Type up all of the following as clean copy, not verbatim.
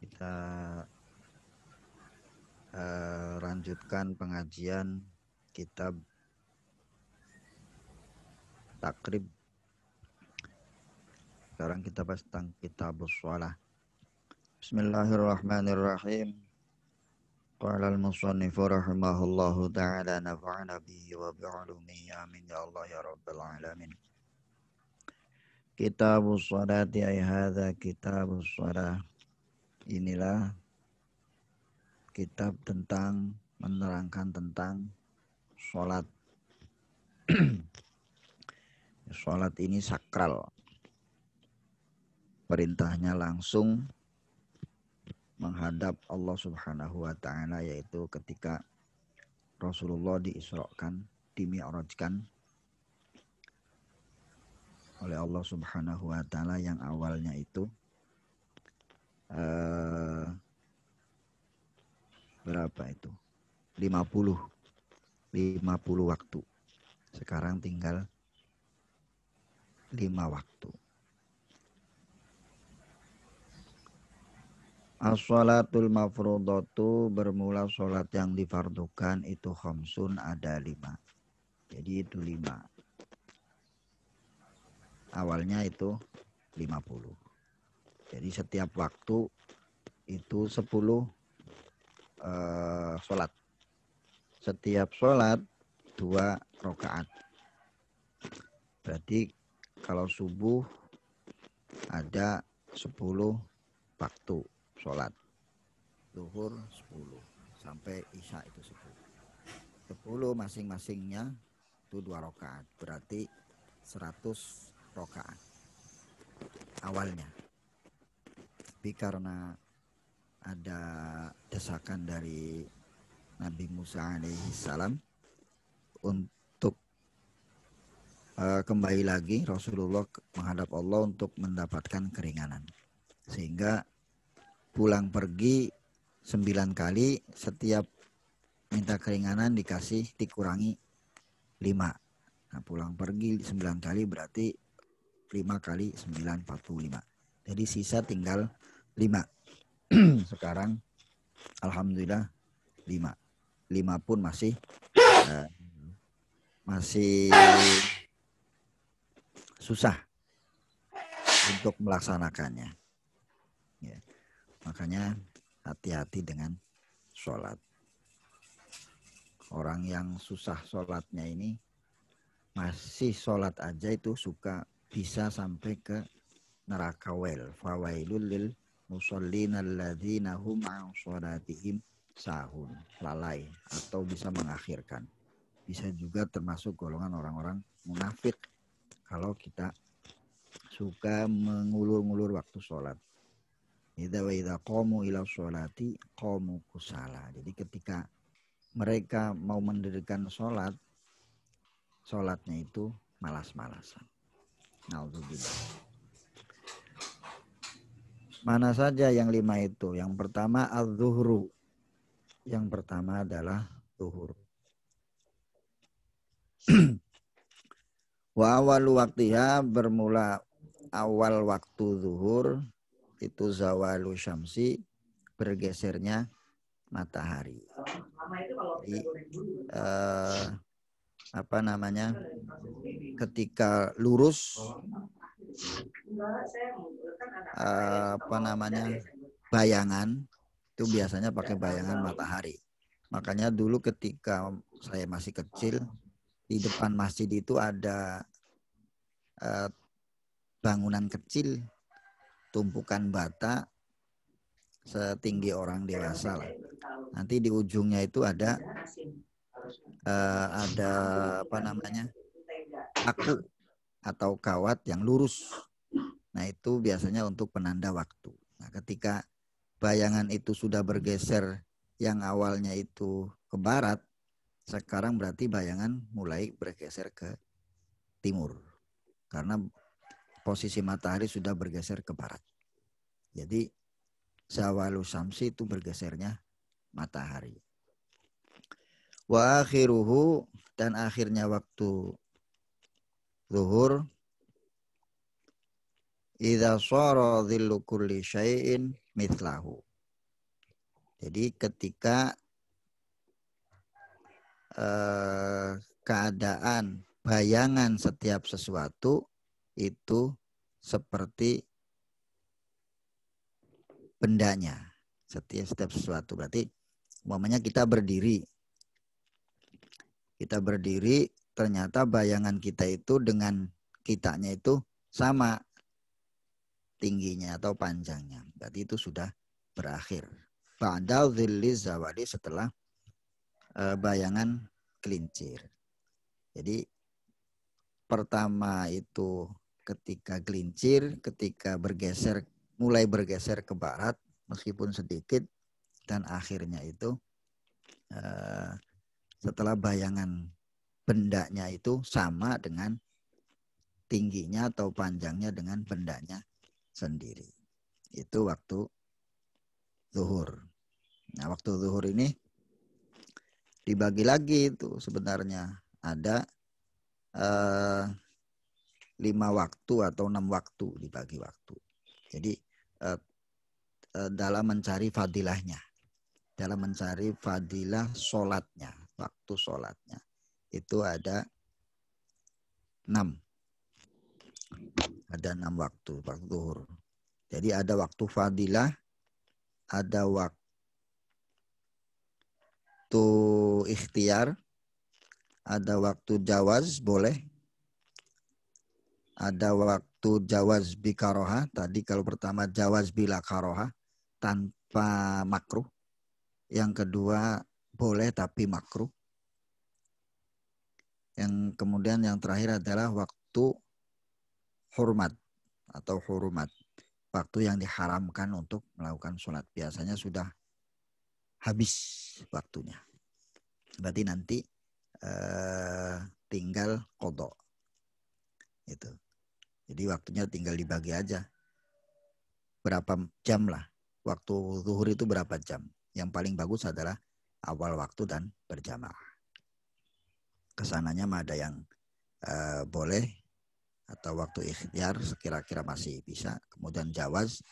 Kita lanjutkan pengajian kitab takrib. Sekarang kita bahas tentang kitabus shalah. Bismillahirrahmanirrahim. Qala al-musannifu rahimahullahu ta'ala nafa'ana bihi wa bi'ulumihi amin ya Allah ya rabbal alamin. Kitabus shalati ay hadza kitabus shalah. Inilah kitab tentang menerangkan tentang sholat. Sholat ini sakral. Perintahnya langsung menghadap Allah Subhanahu wa ta'ala, yaitu ketika Rasulullah diisrokan, dimi'rajkan oleh Allah Subhanahu wa ta'ala, yang awalnya itu berapa itu? 50 waktu. Sekarang tinggal 5 waktu. As-sholatul mafrudatu, bermula sholat yang difardukan itu khamsun, ada 5. Jadi itu 5. Awalnya itu 50. Jadi setiap waktu itu 10 sholat. Setiap sholat 2 rakaat. Berarti kalau subuh ada 10 waktu sholat. Zuhur 10 sampai isya itu 10 masing-masingnya itu 2 rakaat. Berarti 100 rakaat awalnya. Tapi karena ada desakan dari Nabi Musa alaihissalam untuk kembali lagi, Rasulullah menghadap Allah untuk mendapatkan keringanan, sehingga pulang pergi 9 kali, setiap minta keringanan dikurangi 5. Nah, pulang pergi 9 kali berarti 5 kali 9 45. Jadi sisa tinggal 5. Sekarang alhamdulillah 5 pun masih susah untuk melaksanakannya. Ya. Makanya hati-hati dengan sholat. Orang yang susah sholatnya ini, masih sholat aja itu bisa sampai ke neraka wel. Fawailul lil musallin alladzina hum an sholatihim sahun, lalai, atau bisa mengakhirkan. Bisa juga termasuk golongan orang-orang munafik kalau kita suka mengulur-ngulur waktu sholat. Idza wa idza qamu ila sholati qamu kusala. Jadi ketika mereka mau mendirikan sholatnya itu malas-malasan. Nauzubillah. Mana saja yang 5 itu? Yang pertama az-zuhru. Yang pertama adalah zuhur. Wa awalu waktiha, bermula awal waktu zuhur itu zawalu syamsi, bergesernya matahari. Jadi ketika lurus bayangan itu biasanya pakai bayangan matahari. Makanya dulu ketika saya masih kecil, di depan masjid itu ada bangunan kecil, tumpukan bata setinggi orang dewasa lah. Nanti di ujungnya itu ada aku atau kawat yang lurus. Nah, itu biasanya untuk penanda waktu. Nah, ketika bayangan itu sudah bergeser, yang awalnya itu ke barat, sekarang berarti bayangan mulai bergeser ke timur. Karena posisi matahari sudah bergeser ke barat. Jadi zawalu syamsi itu bergesernya matahari. Wa akhiruhu, dan akhirnya waktu zuhur, idza shara dhillu kulli syai'in mithlahu. Jadi ketika keadaan bayangan setiap sesuatu itu seperti bendanya. Setiap sesuatu. Berarti umpamanya kita berdiri. Kita berdiri, ternyata bayangan kita itu dengan kitanya itu sama tingginya atau panjangnya. Berarti itu sudah berakhir. Ba'dal dhilli zawali, setelah bayangan gelincir. Jadi pertama itu ketika gelincir, ketika bergeser, mulai bergeser ke barat meskipun sedikit, dan akhirnya itu setelah bayangan bendanya itu sama dengan tingginya atau panjangnya dengan bendanya sendiri. Itu waktu zuhur. Nah, waktu zuhur ini dibagi lagi itu sebenarnya ada 5 waktu atau 6 waktu dibagi waktu. Jadi dalam mencari fadilahnya, dalam mencari fadilah sholatnya, waktu sholatnya itu ada 6. Ada 6 waktu zuhur. Jadi ada waktu fadilah, ada waktu ikhtiar, ada waktu jawaz boleh, ada waktu jawaz bikaroha. Tadi kalau pertama jawaz bila karoha tanpa makruh. Yang kedua boleh tapi makruh. Yang kemudian yang terakhir adalah waktu hurmat atau hurumat. Waktu yang diharamkan untuk melakukan sholat. Biasanya sudah habis waktunya. Berarti nanti tinggal qadha. Itu. Jadi waktunya tinggal dibagi aja. Berapa jam lah. Waktu zuhur itu berapa jam. Yang paling bagus adalah awal waktu dan berjamaah. Kesananya mah ada yang boleh, atau waktu ikhtiar sekira-kira masih bisa. Kemudian jawaz.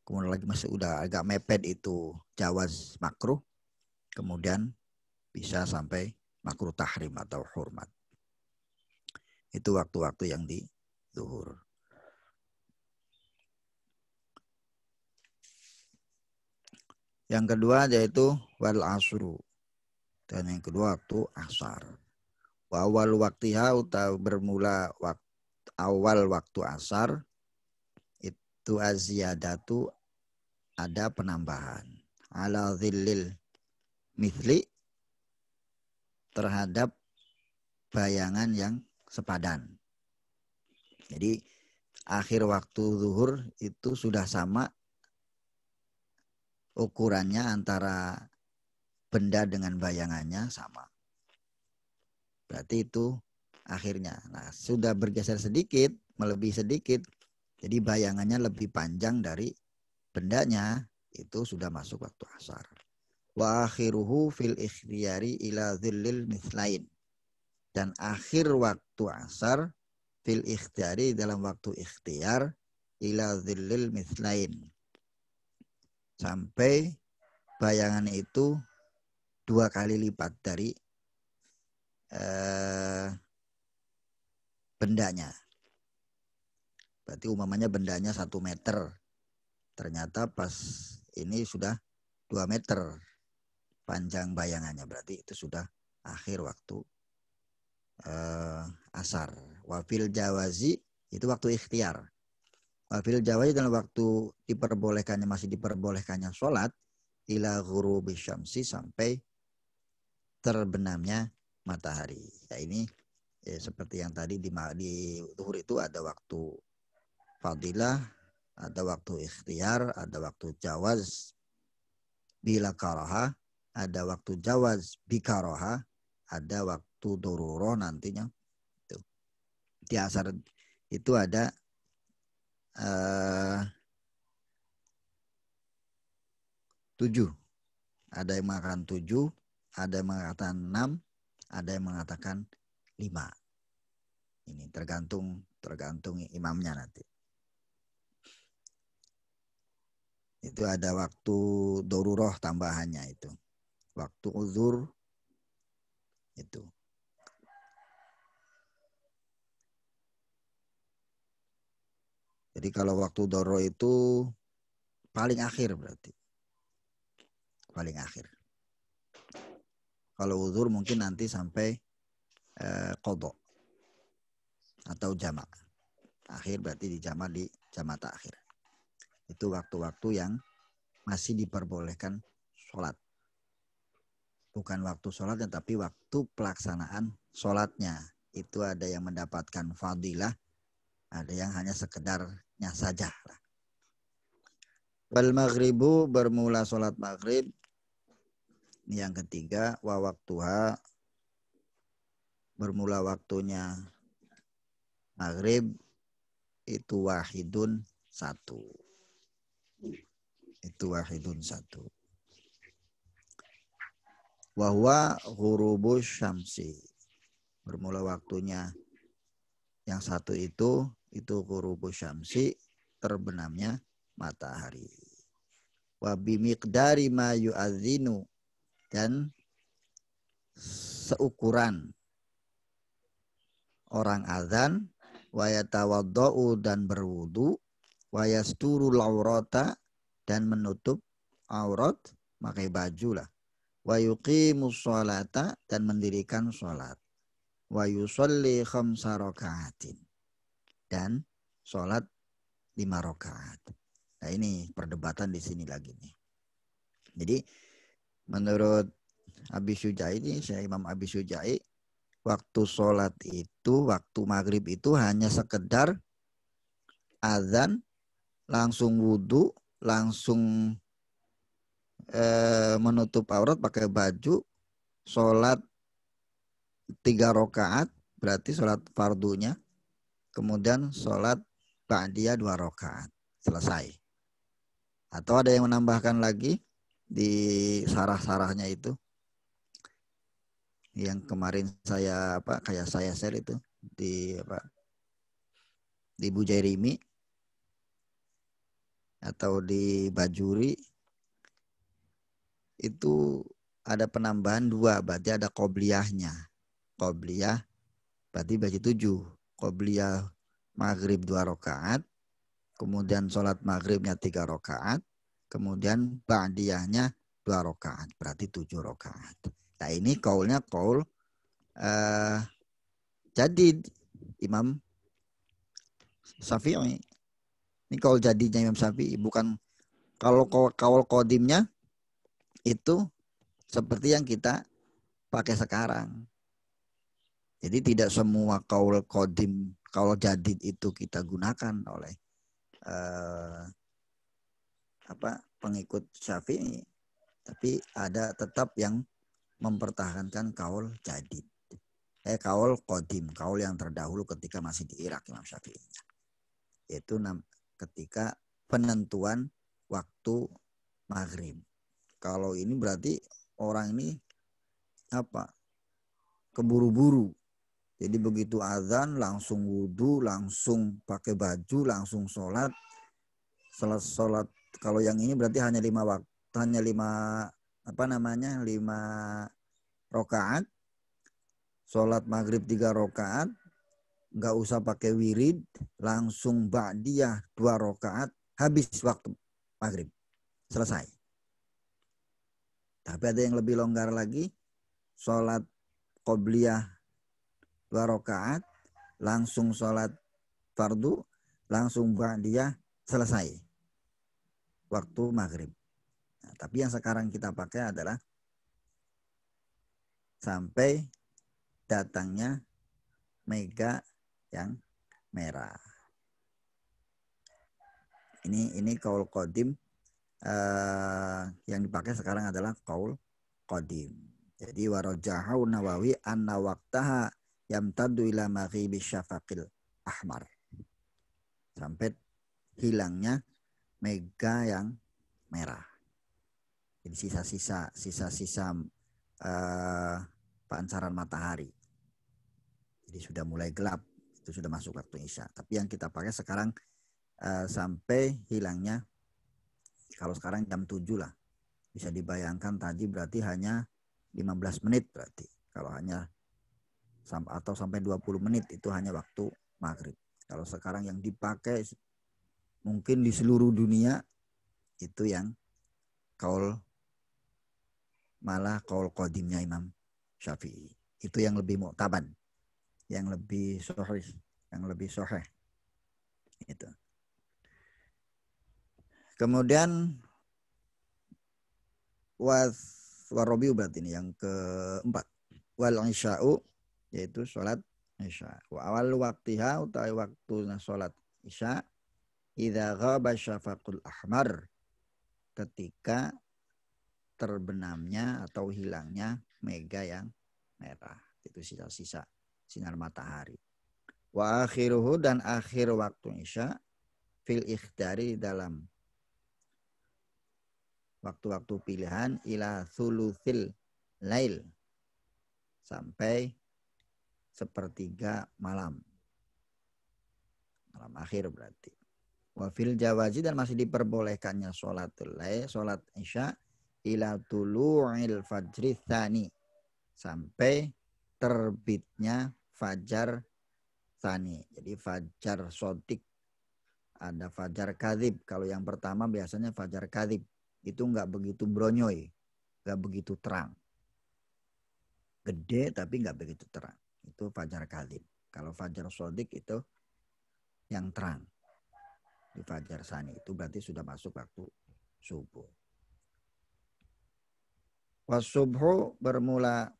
Kemudian lagi masih udah agak mepet itu jawaz makruh. Kemudian bisa sampai makruh tahrim atau hurmat. Itu waktu-waktu yang di zuhur. Yang kedua yaitu wal asru. Dan yang kedua waktu asar. Wa awal waktiha atau bermula awal waktu asar itu aziyadatu, ada penambahan ala dhillil mithli, terhadap bayangan yang sepadan. Jadi akhir waktu zuhur itu sudah sama ukurannya antara benda dengan bayangannya sama. Berarti itu akhirnya. Nah, sudah bergeser sedikit, melebihi sedikit. Jadi bayangannya lebih panjang dari bendanya, itu sudah masuk waktu asar. Wa akhiruhu fil ikhtiyari ila dhillil mithlain. Dan akhir waktu asar fil ikhtiyari, dalam waktu ikhtiar, ila dhillil mithlain. Sampai bayangan itu 2 kali lipat dari bendanya. Berarti umumnya bendanya 1 meter. Ternyata pas ini sudah 2 meter panjang bayangannya. Berarti itu sudah akhir waktu asar. Wafil jawazi itu waktu ikhtiar. Wafil jawazi dalam waktu masih diperbolehkannya sholat ila ghurubi syamsi, sampai terbenamnya matahari. Ya ini seperti yang tadi di zuhur itu ada waktu fadilah, ada waktu ikhtiar, ada waktu jawaz bila karaha, ada waktu jawaz bikaroha, ada waktu doruro nantinya. Itu. Di asar itu ada 7. Ada yang mengatakan 7, ada yang mengatakan 6, ada yang mengatakan 5. Ini tergantung imamnya nanti. Itu ada waktu daruroh tambahannya itu. Waktu uzur itu. Jadi kalau waktu daruroh itu paling akhir berarti. Paling akhir. Kalau uzur mungkin nanti sampai qadha atau jamak. Akhir berarti di jamak akhir. Itu waktu-waktu yang masih diperbolehkan sholat. Bukan waktu sholatnya, tapi waktu pelaksanaan sholatnya. Itu ada yang mendapatkan fadilah, ada yang hanya sekedarnya saja. Wal maghribu, bermula sholat maghrib. Yang ketiga, wa waktuha, bermula waktunya maghrib, itu wahidun satu. Itu wahidun satu. Wahwa ghurubus syamsi, bermula waktunya yang satu itu ghurubus syamsi, terbenamnya matahari. Wa bimiqdari ma yu'adzinu, dan seukuran orang azan, wa yatawaddau, dan berwudu, wa yasturu laurata, dan menutup aurat, pakai baju lah. Wa yuqimus sholata, dan mendirikan sholat. Wa yusolli khamsa rakaatin, dan sholat 5 rakaat. Nah ini perdebatan di sini lagi nih. Jadi menurut Abi Syuja'i ini, Syekh Imam Abi Syuja'i, waktu sholat itu, waktu maghrib itu hanya sekedar azan, langsung wudhu, langsung menutup aurat pakai baju, sholat 3 rakaat, berarti sholat fardunya, kemudian sholat ba'diyah 2 rakaat, selesai. Atau ada yang menambahkan lagi di sarah-sarahnya itu, yang kemarin saya share itu di di Bujairimi atau di Bajuri, itu ada penambahan 2, berarti ada qobliyahnya. Qobliyah berarti bagi 7. Qobliyah maghrib 2 rakaat, kemudian sholat maghribnya 3 rakaat, kemudian ba'diyahnya 2 rakaat, berarti 7 rakaat. Nah ini kaulnya kaul jadi Imam Syafi'i. Ini kaul jadinya Imam Syafi'i, bukan kalau kaul qadimnya itu seperti yang kita pakai sekarang. Jadi tidak semua kaul qadim, kaul jadid itu kita gunakan oleh pengikut Syafi'i, tapi ada tetap yang mempertahankan kaul jadid. Kaul qadim, kaul yang terdahulu ketika masih di Irak Imam Syafi'i. Yaitu ketika penentuan waktu maghrib. Kalau ini berarti orang ini keburu-buru. Jadi begitu azan langsung wudhu, langsung pakai baju, langsung sholat. Sholat kalau yang ini berarti hanya 5 waktu, hanya 5 rakaat. Sholat maghrib 3 rakaat, nggak usah pakai wirid, langsung ba'diyah 2 rakaat, habis waktu maghrib, selesai. Tapi ada yang lebih longgar lagi, sholat qobliyah 2 rakaat, langsung sholat fardu, langsung ba'diyah, selesai waktu maghrib. Nah, tapi yang sekarang kita pakai adalah sampai datangnya mega yang merah. Ini kaul qadim, yang dipakai sekarang adalah kaul qadim. Jadi warajahu Nawawi anna waqtaha yamtaddu ila maghibi syafaqil ahmar, sampai hilangnya mega yang merah. Jadi sisa-sisa pancaran matahari. Jadi sudah mulai gelap, itu sudah masuk waktu Isya. Tapi yang kita pakai sekarang sampai hilangnya Kalau sekarang jam 7 lah. Bisa dibayangkan tadi berarti hanya 15 menit berarti. Kalau hanya atau sampai 20 menit itu hanya waktu maghrib. Kalau sekarang yang dipakai mungkin di seluruh dunia itu yang kaul malah kaul qadimnya Imam Syafi'i. Itu yang lebih mu'taban, yang lebih sahih, yang lebih sahih. Itu. Kemudian warabiu berarti ini yang keempat. Wal isya'u yaitu sholat isya. Wa awal waktiha utawi waktu sholat isya idza ghaba syafaqul ahmar, ketika terbenamnya atau hilangnya mega yang merah, itu sisa-sisa sinar matahari. Wa akhiruhu, dan akhir waktu isya fil ikhtari, dalam waktu-waktu pilihan, ila thuluthil lail, sampai sepertiga malam akhir berarti. Wa fil jawazi, dan masih diperbolehkannya sholatul lail, sholat isya, ila tulu'il fajri tsani, sampai terbitnya fajar tsani. Jadi fajar sodik, ada fajar kadhib. Kalau yang pertama biasanya fajar kadhib, itu nggak begitu bronyoy, nggak begitu terang, gede tapi nggak begitu terang, itu fajar kadhib. Kalau fajar sodik itu yang terang. Di fajar tsani itu berarti sudah masuk waktu subuh. Wasubhu bermula.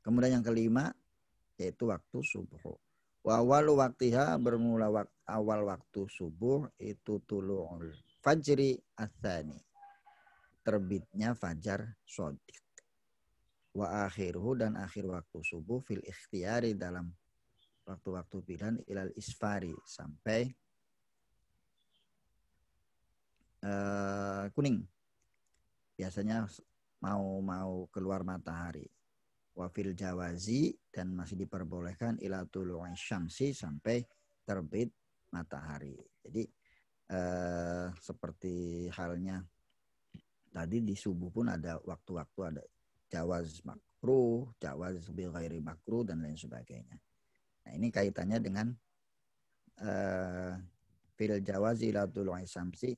Kemudian yang kelima yaitu waktu subuh. Wa awalu waktiha, bermula awal waktu subuh itu tulu'ul fajri ats-tsani, terbitnya fajar shadiq. Wa akhiruhu, dan akhir waktu subuh fil ikhtiyari, dalam waktu-waktu pilihan, ilal isfari, sampai kuning. Biasanya mau keluar matahari. Wafil jawazi, dan masih diperbolehkan ila tulu'i syamsi, sampai terbit matahari. Jadi seperti halnya tadi di subuh pun ada waktu-waktu, ada jawaz makruh, jawaz bil ghairi makruh, dan lain sebagainya. Nah, ini kaitannya dengan fil jawazi ila tulu'i syamsi.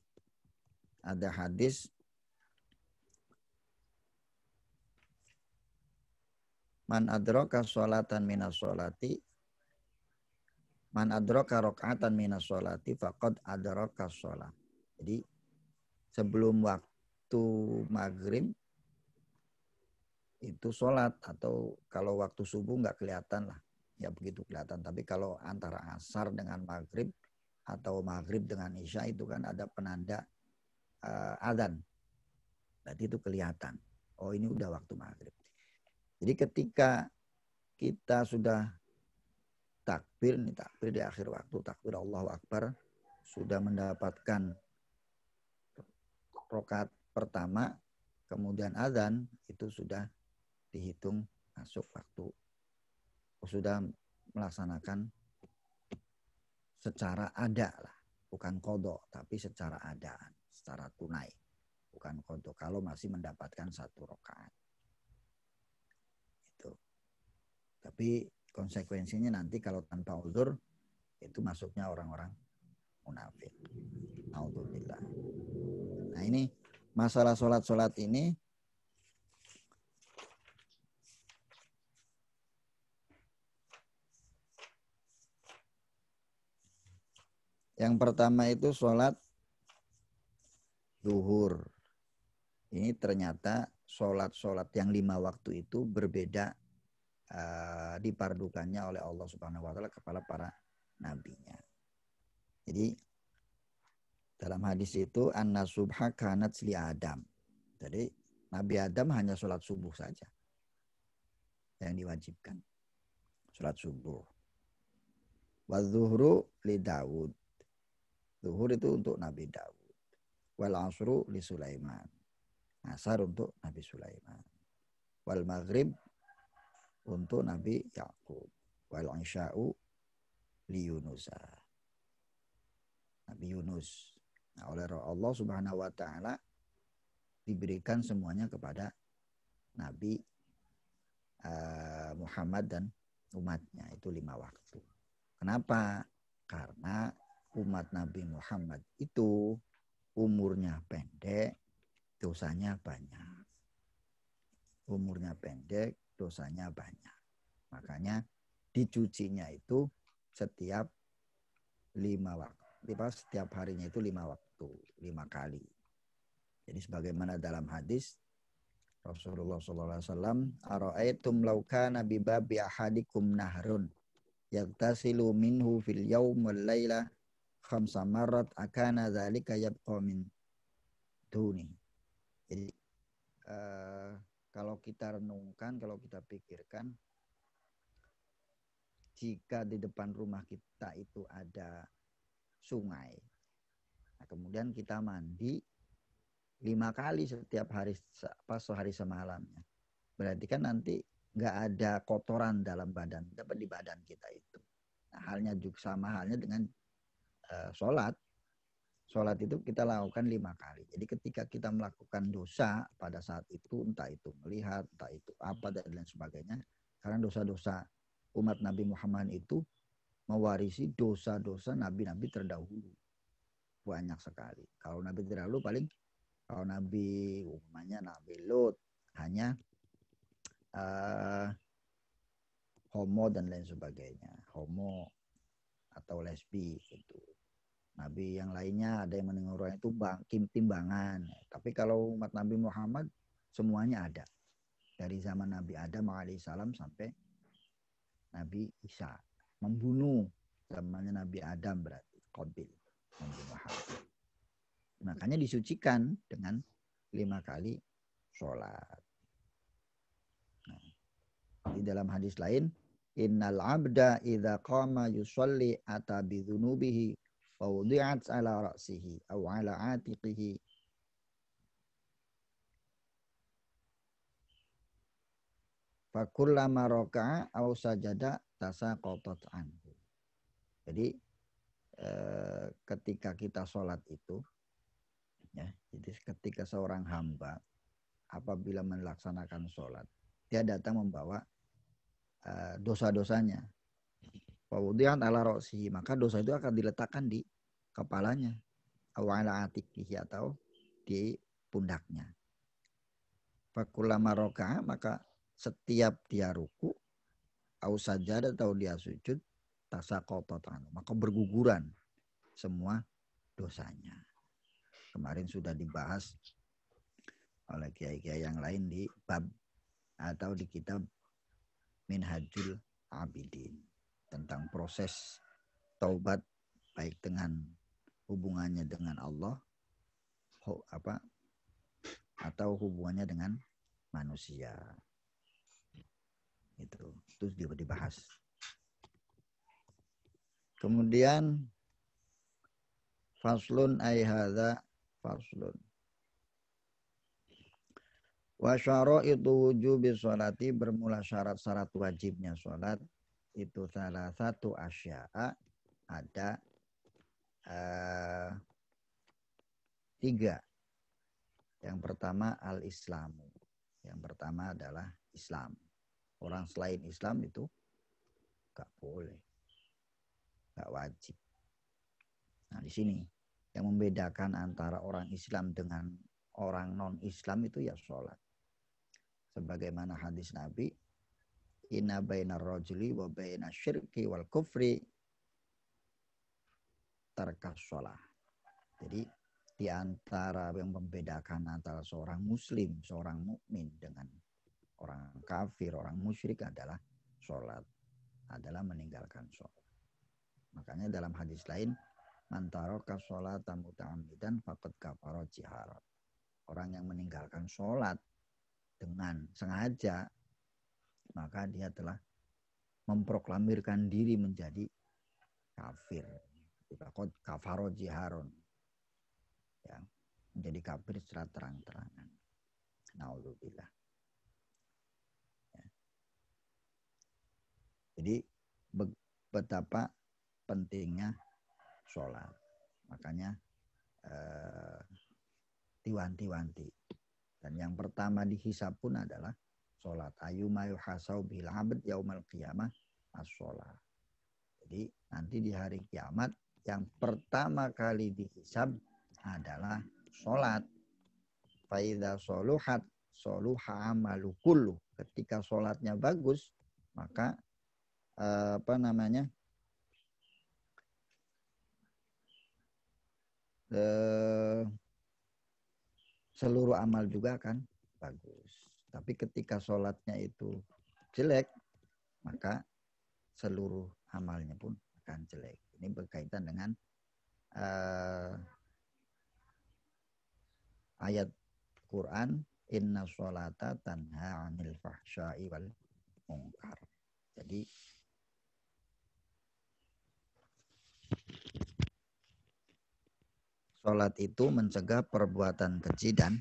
Ada hadis man adraka sholatan minas sholati, man adraka rakaatan minas sholati faqad adraka sholat. Jadi sebelum waktu maghrib itu sholat, atau kalau waktu subuh nggak kelihatan lah, ya begitu kelihatan. Tapi kalau antara asar dengan maghrib atau maghrib dengan isya itu kan ada penanda adzan. Berarti itu kelihatan. Oh, ini udah waktu maghrib. Jadi ketika kita sudah takbir di akhir waktu, takbir Allahu Akbar, sudah mendapatkan rakaat pertama, kemudian azan, itu sudah dihitung masuk waktu. Sudah melaksanakan secara ada lah, bukan kodok, tapi secara adaan, secara tunai, bukan kodok. Kalau masih mendapatkan satu rakaat. Itu. Tapi konsekuensinya nanti kalau tanpa uzur, itu masuknya orang-orang munafik. Alhamdulillah. Nah, ini masalah sholat ini yang pertama itu sholat zuhur. Ini ternyata sholat yang 5 waktu itu berbeda, dipardukannya oleh Allah Subhanahu Wa Taala kepada para nabinya. Jadi dalam hadis itu anna subha kanat li Adam. Jadi Nabi Adam hanya sholat subuh saja yang diwajibkan, sholat subuh. Wa zuhru li Daud. Zuhur itu untuk Nabi Daud. Wal asru li Sulaiman. Asar untuk Nabi Sulaiman. Wal maghrib untuk Nabi Yakub. Wal isya'u li Yunusa. Nabi Yunus Nah, oleh Allah Subhanahu wa taala diberikan semuanya kepada Nabi Muhammad dan umatnya, itu 5 waktu. Kenapa? Karena umat Nabi Muhammad itu umurnya pendek, dosanya banyak. Umurnya pendek, dosanya banyak. Makanya dicucinya itu setiap 5 waktu. Setiap harinya itu 5 waktu, 5 kali. Jadi sebagaimana dalam hadis Rasulullah SAW, "Ara'aitum law kana bi babi ahadikum nahrun yagtasilu minhu fil yaum wal laila khamsa marrat akana dzalika yabqa min duni." Jadi kalau kita renungkan, kalau kita pikirkan, jika di depan rumah kita itu ada sungai, nah kemudian kita mandi 5 kali setiap hari, sehari semalamnya, berarti kan nanti nggak ada kotoran dalam badan, dapat di badan kita itu. Nah, halnya juga sama halnya dengan sholat. Sholat itu kita lakukan 5 kali. Jadi ketika kita melakukan dosa pada saat itu, entah itu melihat, entah itu apa dan lain sebagainya, karena dosa-dosa umat Nabi Muhammad itu mewarisi dosa-dosa nabi-nabi terdahulu, banyak sekali. Kalau nabi terdahulu paling, kalau nabi umumnya Nabi Lut hanya homo dan lain sebagainya, homo atau lesbi gitu. Nabi yang lainnya ada yang mendengar itu timbangan. Tapi kalau umat Nabi Muhammad semuanya ada, dari zaman Nabi Adam alaihissalam sampai Nabi Isa, membunuh zamannya Nabi Adam, berarti Qabil membunuh Habil. Makanya disucikan dengan 5 kali sholat. Nah, di dalam hadis lain, innal abda idza qama yusalli ata bi dzunubihi wa wudi'at ala ra'sihi aw ala atiqihi fa kullama raka'a aw sajada tasaqatat anhu. Jadi ketika kita sholat itu, ya, jadi ketika seorang hamba apabila melaksanakan sholat, dia datang membawa dosa-dosanya. Fawudihan ala ro'sihi, maka dosa itu akan diletakkan di kepalanya, awala atikihi, atau di pundaknya. Fakulama roka, maka setiap dia ruku, au sajada, atau dia sujud, tasaqatatan, maka berguguran semua dosanya. Kemarin sudah dibahas oleh kiai-kiai yang lain di bab atau di kitab Minhajul Abidin tentang proses taubat, baik dengan hubungannya dengan Allah atau hubungannya dengan manusia. Itu juga dibahas. Kemudian faslun ay hadza faslun. Wa syaraitu wujubi sholati, bermula syarat-syarat wajibnya sholat itu salah satu asya'a, ada 3. Yang pertama al-islamu. Yang pertama adalah Islam. Orang selain Islam itu gak boleh, gak wajib. Nah, di sini yang membedakan antara orang Islam dengan orang non-Islam itu ya sholat. Sebagaimana hadis Nabi, inna bainar rajuli wa bainas syirki wal kufri tarkas sholah. Jadi di antara yang membedakan antara seorang muslim, seorang mukmin dengan orang kafir, orang musyrik adalah sholat, adalah meninggalkan sholat. Makanya dalam hadis lain, man taraka sholata muta'ammidan faqad kafara jiharan. Orang yang meninggalkan sholat dengan sengaja, maka dia telah memproklamirkan diri menjadi kafir. Faqad kafara jiharon. Ya, menjadi kafir secara terang-terangan. Naudzubillah. Ya. Jadi betapa pentingnya sholat. Makanya diwanti-wanti. Dan yang pertama dihisab pun adalah sholat. Ayyuma yuhasau bil abd yaumal qiyamah as-sholat. Jadi nanti di hari kiamat yang pertama kali dihisab adalah sholat. Faidha soluhat soluha amalu kullu. Ketika sholatnya bagus, maka seluruh amal juga akan bagus. Tapi ketika sholatnya itu jelek, maka seluruh amalnya pun akan jelek. Ini berkaitan dengan ayat Quran, inna sholata tanha 'anil fahsya'i wal munkar. Jadi sholat itu mencegah perbuatan keji dan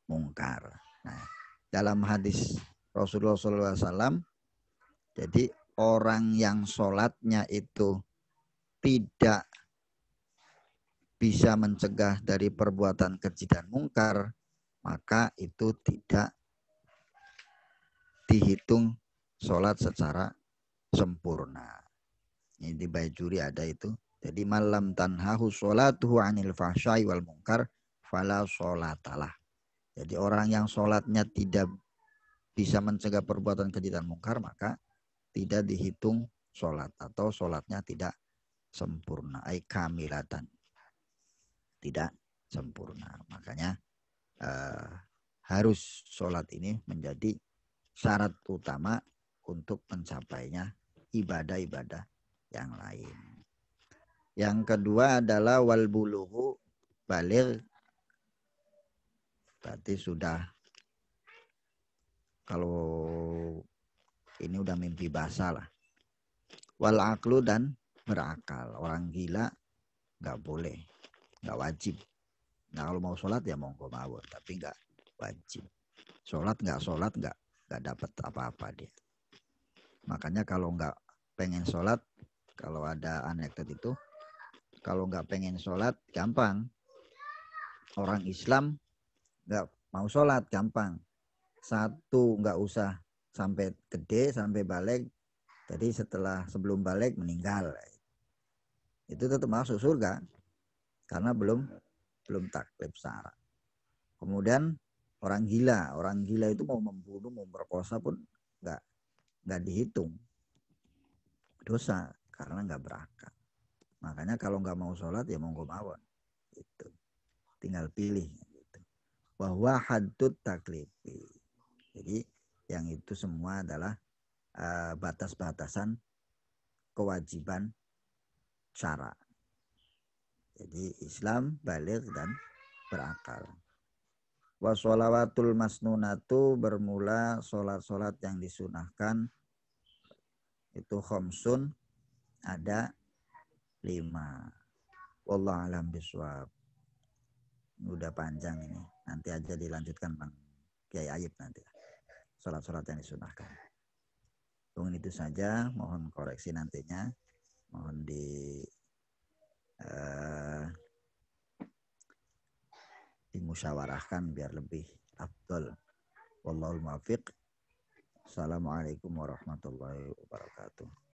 mungkar. Nah, dalam hadis Rasulullah SAW, jadi orang yang sholatnya itu tidak bisa mencegah dari perbuatan keji dan mungkar, maka itu tidak dihitung sholat secara sempurna. Ini di Bajuri ada itu. Jadi malam tanhahu sholatuhu anil fahsyai wal munkar fala sholatalah. Jadi orang yang sholatnya tidak bisa mencegah perbuatan keji dan mungkar, maka tidak dihitung sholat atau sholatnya tidak sempurna. Ai kamilatan. Tidak sempurna. Makanya harus sholat ini menjadi syarat utama untuk mencapainya ibadah-ibadah yang lain. Yang kedua adalah wal bulughu baligh. Berarti sudah, kalau ini udah mimpi basah lah. Wal aqlu dan berakal. Orang gila nggak boleh, nggak wajib. Nah kalau mau sholat ya monggo mawon, tapi nggak wajib. Sholat nggak dapat apa-apa dia. Makanya kalau nggak pengen sholat, kalau ada anekdot itu, kalau nggak pengen sholat gampang. Orang Islam nggak mau sholat gampang. Satu, nggak usah sampai gede, sampai balik. Jadi sebelum balik meninggal. Itu tetap masuk surga karena belum taklif syara. Kemudian orang gila itu mau membunuh, mau memperkosa pun nggak dihitung dosa karena nggak berakal. Makanya kalau nggak mau sholat ya monggo mawon. Itu tinggal pilih. Gitu. Bahwa haddut taklifi. Jadi yang itu semua adalah batas-batasan kewajiban syara. Jadi Islam baligh dan berakal. Wa sholawatul masnunatu, bermula sholat-sholat yang disunahkan itu khamsun, ada 5. Wallahu a'lam bishawab. Udah panjang ini. Nanti aja dilanjutkan Bang Kiai Ayub nanti. Sholat-sholat yang disunahkan. Mungkin itu saja. Mohon koreksi nantinya. Mohon dimusyawarahkan biar lebih afdal. Wallahul muwaffiq. Assalamualaikum warahmatullahi wabarakatuh.